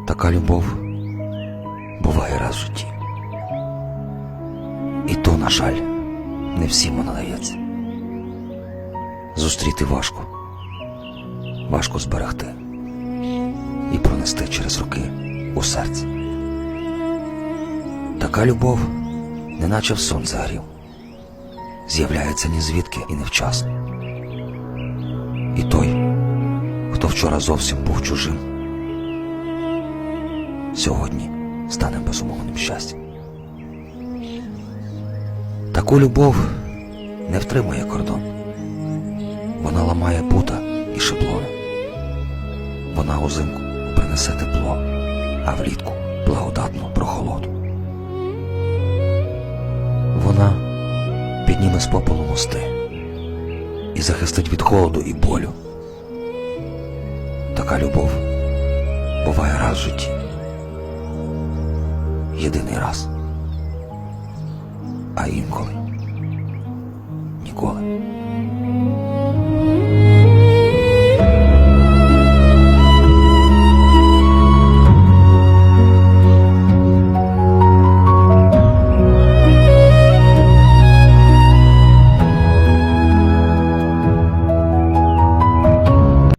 Така любов буває раз в житті. І то, на жаль, не всім вона дається. Зустріти важко, важко зберегти і пронести через роки у серці. Така любов, неначе в сонце грів, з'являється ні звідки і невчасно. І той, хто вчора зовсім був чужим, сьогодні стане безумовним щастям. Таку любов не втримує кордон. Вона ламає пута і шаблони. Вона узимку принесе тепло, а влітку благодатну прохолоду. Вона підніме з попелу мости і захистить від холоду і болю. Така любов буває раз в житті. Єдиний раз. А інколи ніколи.